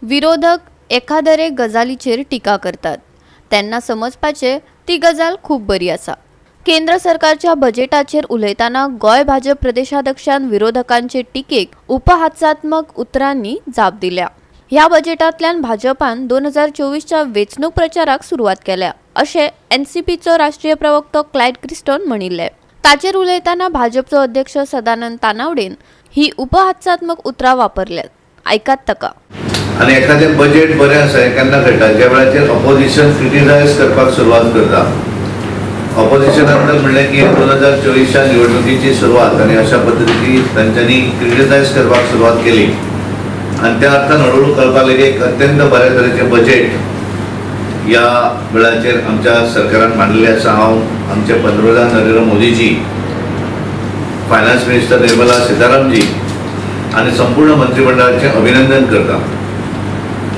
विरोधक एखादरे गजालीचेर टिका करतात त्यांना समजपाचे ती गजाल खूप बरी आसा। केंद्र सरकारच्या बजेटाचेर उलयताना गोय भाजप प्रदेशाध्यक्षान विरोधकांचे टिकेक उपहासात्मक उतरांनी जाप दिल्या। ह्या बजेटांतल्यान भाजपान 2024च्या वेंचणूक प्रचाराक सुरवात केल्या अशें एनसीपीचो राष्ट्रीय प्रवक्तो क्लायड क्रिस्टोन म्हणिल्ले। ताचेर उलयताना भाजपचो अध्यक्ष सदानंद तानावडेन ही उपहासात्मक उतरां वापरल्यात। ऐकात तका। आणि एखादे बजेट बरें आसा केन्ना घडटा ज्या वेळाचेर ऑपोजिशन क्रिटिसायज करपाक सुरवात करता। ऑपोजिशनान तर म्हणलें की 2024च्या निवडणुकीची सुरवात आणि अशा पद्धतीची तांच्यांनी क्रिटिसायज करपाक सुरवात केली आणि त्या अर्थान हळूहळू कळपाक लागलें एक अत्यंत बऱ्या तरेचें बजेट ह्या वेळाचेर आमच्या सरकारान मांडलेलें आसा। हांव आमचे पंतप्रधान नरेंद्र मोदीजी, फायनान्स मिनिस्टर निर्मला सीतारामजी आणि संपूर्ण मंत्रिमंडळाचे अभिनंदन करता।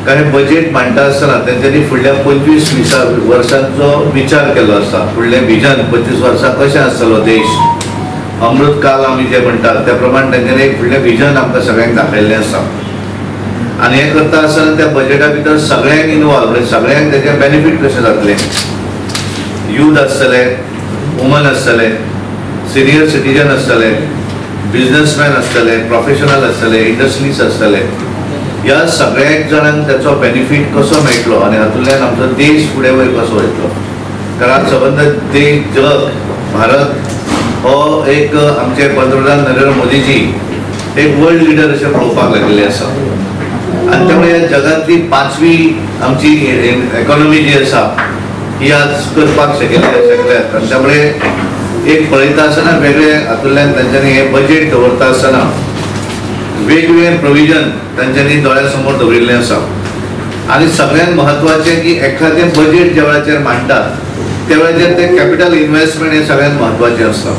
कारण बजेट मांडटा आसतना तांच्यांनी फुडल्या 25 वर्सांचो विचार केलो आसा। फुडलें विजन 25 वर्सां कशें आसतलो देश, अमृत काल आमी जे म्हणटात त्या प्रमाण तांच्यांनी एक फुडलें विजन आमकां सगळ्यांक दाखयल्लें आसा आणि हे करता आसतना त्या बजेटा भितर सगळ्यांक इनवॉल्व म्हणजे सगळ्यांक तेजे बेनिफीट कशें जातले। यूथ आसतले, वुमन आसतले, सिनियर सिटीजन आसतले, बिझनेसमॅन आसतले, प्रोफेशनल आसतले, इंडस्ट्रीज आसतले, ह्या सगळ्याक जाणांक त्याचो बेनिफीट कसो मेळटलो आणि हातूंतल्यान आमचो देश फुडें वयर कसो वयतलो। कारण सबंद देश, जग, भारत हो एक आमचे पंतप्रधान नरेंद्र मोदीजी एक वर्ल्ड लिडर अशें पळोवपाक लागलेले आसा आणि त्यामुळे ह्या जगातली 5वी आमची इकॉनॉमी जी आसा ही आज करपाक शकल्यात आणि त्यामुळे एक पळयता आसतना वेगळे हातूंतल्यान तांच्यांनी हे बजेट दवरता आसतना वेगवेगळे प्रोविजन तांच्यांनी दोळ्या समोर दवरिल्लें आसा आणि सगळ्यात महत्वाचें की एखादें बजेट ज्या वेळाचेर मांडटात त्या वेळाचेर ते कॅपिटल इन्व्हेस्टमेंट हे सगळ्यात महत्वाचें आसता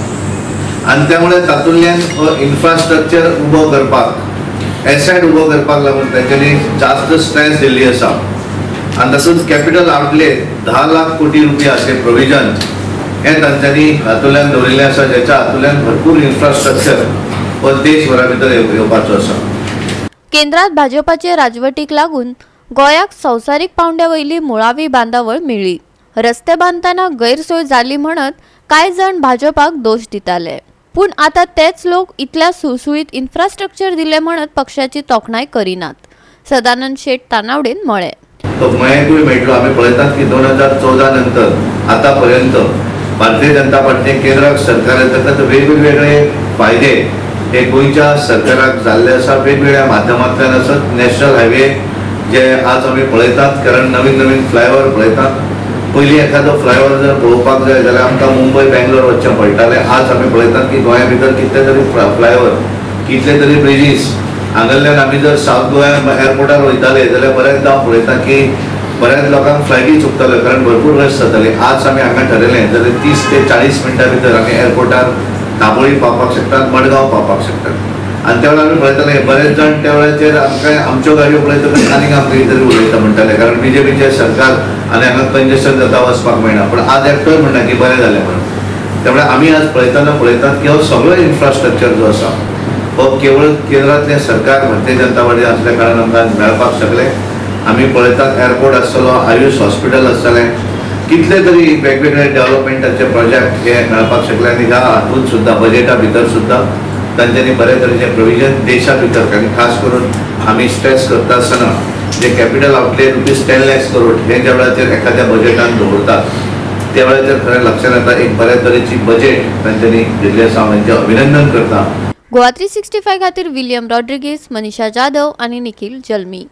आणि त्यामुळे तातूंतल्यान इन्फ्रास्ट्रक्चर उबो करपाक, एसेट उबो करपाक लागून तांच्यांनी जास्त स्ट्रेस दिल्ली आसा आणि तातूंत कॅपिटल आउटले 10 लाख कोटी रुपयाचे प्रोविजन हे तांच्यांनी हातूंतल्यान दवरिल्लें आसा, जेच्या हातूंतल्यान भरपूर इन्फ्रास्ट्रक्चर हो देशभरा भितर येवपाचो आसा। केंद्रात भाजपाचे राजवटीक लागून गोंयाक संवसारीक पावंड्या वयली मुळावी बांदावळ मेळ्ळी। रस्ते बांदतना गैरसोय जाली म्हणत कांय जाण भाजपाक दोश दिताले, पूण आता तेच लोक इतल्या सुळसुळीत इन्फ्रास्ट्रक्चर दिले म्हणत पक्षाची तोखणाय करिनात। सदानंद शेट तानावडेन म्हळे। तो मयाकूय मेळटलो। आमी पळयतात की 2014 नंतर आतापर्यंत भारतीय जनता पार्टीने केंद्र सरकारांतर्गत वेगवेगळे फायदे हे गोंयच्या सरकाराक जाल्ले आसा। वेगवेगळ्या माध्यमांतल्यान आसत, नॅशनल हायवे जे आज आमी पळयतात, कारण नवीन नवीन फ्लायओव्हर पळयतात। पयलीं एखादो फ्लायओव्हर जर पळोवपाक जाय जाल्यार आमकां मुंबय बेंगलोर वचचें पडटालें। आज आमी पळयतात की गोंया भितर कितले तरी फ्लायओव्हर, कितले तरी ब्रिजीस, हांगाल्यान आमी जर सावथ गोंया एअरपोर्टार वयताले जाल्यार बऱ्याचदा हांव पळयता की बऱ्याच लोकांक फ्लायटी चुकताल्यो कारण भरपूर रश जाताले। आज आमी हांगा ठरयलें जाल्यार 30 ते 40 मिनटां भितर आमी एअरपोर्टार दाबोळी पावपाक शकतात, मडगांव पावपाक शकतात आणि त्या वेळार आमी पळयताले बरेच जाण त्या वेळाचेर आमकां आमच्यो गाडयो पळयतकच आनीक आमकां कितें तरी उलयता म्हणटाले, कारण बीजेपीचे सरकार आनी हांगा कंजेशन जाता वचपाक मेळना। पण आज एकटोय म्हणटा की बरें जालें म्हणून। त्यामुळे आमी आज पळयताना पळयतात की हो सगळो इन्फ्रास्ट्रक्चर जो आसा हो केवळ केंद्रांतलें सरकार भारतीय जनता पार्टी असल्या कारणान आमकां मेळपाक शकलें। आमी पळयतात एअरपोर्ट आसतलो, आयुष हॉस्पिटल आसतलें, कितले तरी वेगवेगळे डेव्हलपमेंटाचे प्रोजेक्ट हे मेळपाक शकले आनी ह्या हातूंत सुद्दां बजेटा भितर सुद्दां तांच्यांनी बरे तरेचे प्रोविजन देशा भितर आनी खास करून आमी स्ट्रेस करता आसतना जे कॅपिटल आउटले ₹10 लाख करोड हे ज्या वेळाचेर एखाद्या बजेटान दवरतात त्या वेळाचेर खरें लक्षात येता एक बऱ्या तरेची बजेट तांच्यांनी दिल्ली आसा। हांव तांचें अभिनंदन करता। गोवा 365 खातीर विलियम रॉड्रिगीस, मनीषा जाधव आणि निखिल जल्मी।